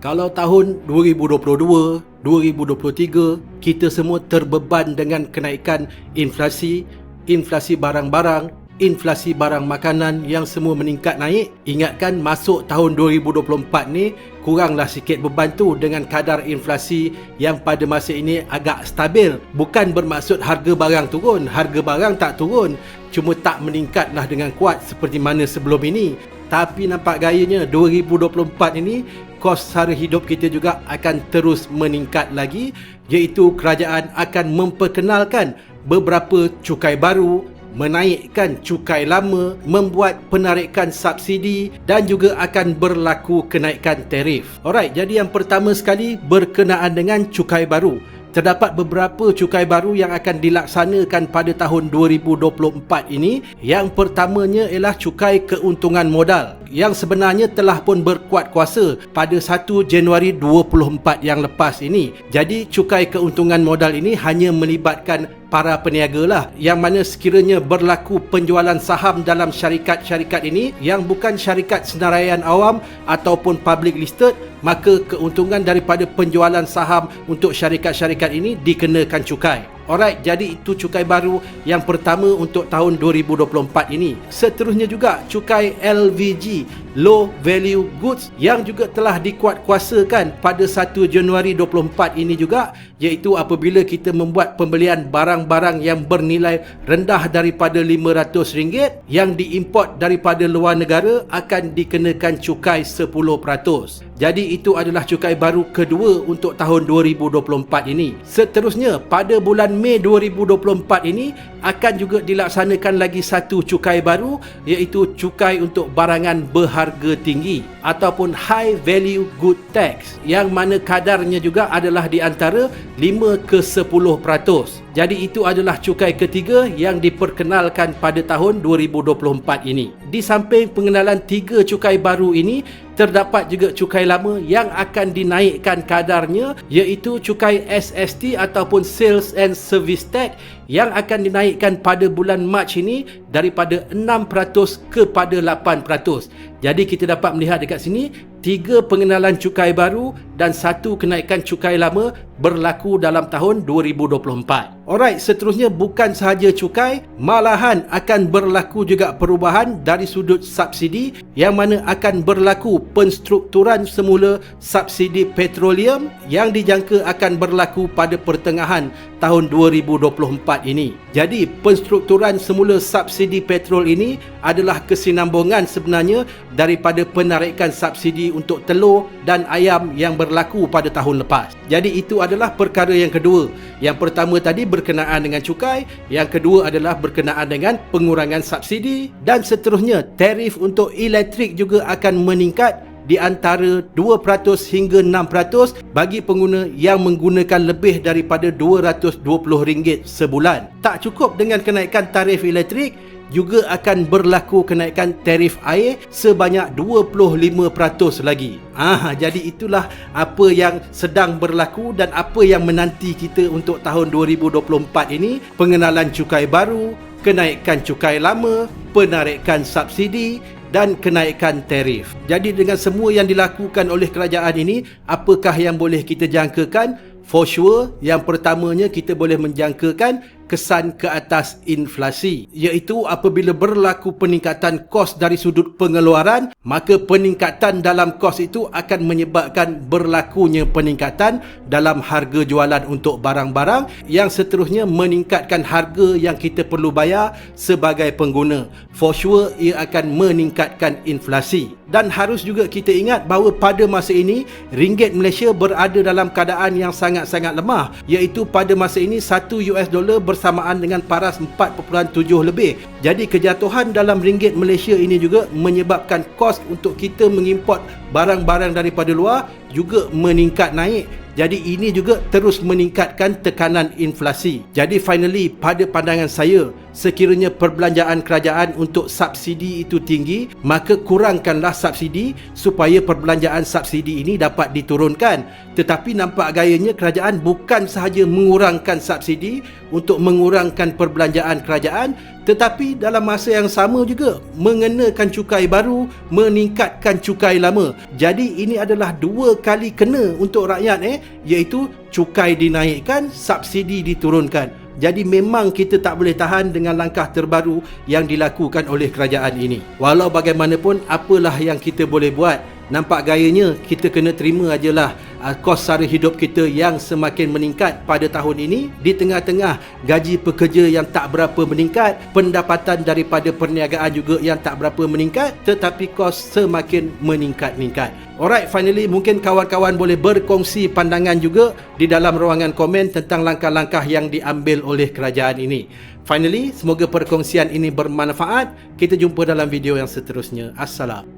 Kalau tahun 2022, 2023, kita semua terbeban dengan kenaikan inflasi barang-barang, inflasi barang makanan yang semua meningkat naik. Ingatkan masuk tahun 2024 ni kuranglah sikit beban tu dengan kadar inflasi yang pada masa ini agak stabil. Bukan bermaksud harga barang turun, harga barang tak turun, cuma tak meningkatlah dengan kuat seperti mana sebelum ini. Tapi nampak gayanya 2024 ini kos sara hidup kita juga akan terus meningkat lagi, iaitu kerajaan akan memperkenalkan beberapa cukai baru, menaikkan cukai lama, membuat penarikan subsidi dan juga akan berlaku kenaikan tarif. Alright, jadi yang pertama sekali berkenaan dengan cukai baru. Terdapat beberapa cukai baru yang akan dilaksanakan pada tahun 2024 ini. Yang pertamanya ialah cukai keuntungan modal yang sebenarnya telah pun berkuat kuasa pada 1 Januari 2024 yang lepas ini. Jadi cukai keuntungan modal ini hanya melibatkan para peniaga lah, yang mana sekiranya berlaku penjualan saham dalam syarikat-syarikat ini yang bukan syarikat senaraian awam ataupun public listed, maka keuntungan daripada penjualan saham untuk syarikat-syarikat ini dikenakan cukai. Alright, jadi itu cukai baru yang pertama untuk tahun 2024 ini. Seterusnya juga cukai LVG, Low Value Goods, yang juga telah dikuatkuasakan pada 1 Januari 2024 ini juga, iaitu apabila kita membuat pembelian barang-barang yang bernilai rendah daripada RM500 yang diimport daripada luar negara akan dikenakan cukai 10%. Jadi itu adalah cukai baru kedua untuk tahun 2024 ini. Seterusnya pada bulan Mei 2024 ini akan juga dilaksanakan lagi satu cukai baru, iaitu cukai untuk barangan berharga tinggi ataupun High Value Good Tax, yang mana kadarnya juga adalah di antara 5 ke 10%. Jadi itu adalah cukai ketiga yang diperkenalkan pada tahun 2024 ini. Di samping pengenalan 3 cukai baru ini, terdapat juga cukai lama yang akan dinaikkan kadarnya, iaitu cukai SST ataupun Sales and Service Tax, yang akan dinaikkan pada bulan Mac ini daripada 6% kepada 8%. Jadi kita dapat melihat dekat sini 3 pengenalan cukai baru dan 1 kenaikan cukai lama berlaku dalam tahun 2024. Alright, seterusnya bukan sahaja cukai, malahan akan berlaku juga perubahan dari sudut subsidi, yang mana akan berlaku penstrukturan semula subsidi petroleum yang dijangka akan berlaku pada pertengahan tahun 2024 ini. Jadi penstrukturan semula subsidi petrol ini adalah kesinambungan sebenarnya daripada penarikan subsidi untuk telur dan ayam yang berlaku pada tahun lepas. Jadi itu adalah perkara yang kedua. Yang pertama tadi berkenaan dengan cukai, yang kedua adalah berkenaan dengan pengurangan subsidi, dan seterusnya tarif untuk elektrik juga akan meningkat di antara 2% hingga 6% bagi pengguna yang menggunakan lebih daripada RM220 sebulan. Tak cukup dengan kenaikan tarif elektrik, juga akan berlaku kenaikan tarif air sebanyak 25% lagi. Jadi itulah apa yang sedang berlaku dan apa yang menanti kita untuk tahun 2024 ini. Pengenalan cukai baru, kenaikan cukai lama, penarikan subsidi dan kenaikan tarif. Jadi dengan semua yang dilakukan oleh kerajaan ini, apakah yang boleh kita jangkakan? For sure, yang pertamanya kita boleh menjangkakan kesan ke atas inflasi, iaitu apabila berlaku peningkatan kos dari sudut pengeluaran, maka peningkatan dalam kos itu akan menyebabkan berlakunya peningkatan dalam harga jualan untuk barang-barang, yang seterusnya meningkatkan harga yang kita perlu bayar sebagai pengguna. For sure, ia akan meningkatkan inflasi. Dan harus juga kita ingat bahawa pada masa ini ringgit Malaysia berada dalam keadaan yang sangat-sangat lemah, iaitu pada masa ini $1 bersamaan dengan paras 4.7 lebih. Jadi kejatuhan dalam ringgit Malaysia ini juga menyebabkan kos untuk kita mengimport barang-barang daripada luar juga meningkat naik. Jadi ini juga terus meningkatkan tekanan inflasi. Jadi finally, pada pandangan saya, sekiranya perbelanjaan kerajaan untuk subsidi itu tinggi, maka kurangkanlah subsidi supaya perbelanjaan subsidi ini dapat diturunkan. Tetapi nampak gayanya kerajaan bukan sahaja mengurangkan subsidi untuk mengurangkan perbelanjaan kerajaan, Tetapi dalam masa yang sama juga mengenakan cukai baru, meningkatkan cukai lama. Jadi ini adalah dua kali kena untuk rakyat iaitu cukai dinaikkan, subsidi diturunkan. Jadi memang kita tak boleh tahan dengan langkah terbaru yang dilakukan oleh kerajaan ini. Walau bagaimanapun, apalah yang kita boleh buat. Nampak gayanya kita kena terima ajalah kos sara hidup kita yang semakin meningkat pada tahun ini, di tengah-tengah gaji pekerja yang tak berapa meningkat, pendapatan daripada perniagaan juga yang tak berapa meningkat, tetapi kos semakin meningkat-ningkat. Alright, finally mungkin kawan-kawan boleh berkongsi pandangan juga di dalam ruangan komen tentang langkah-langkah yang diambil oleh kerajaan ini. Finally, semoga perkongsian ini bermanfaat. Kita jumpa dalam video yang seterusnya. Assalam.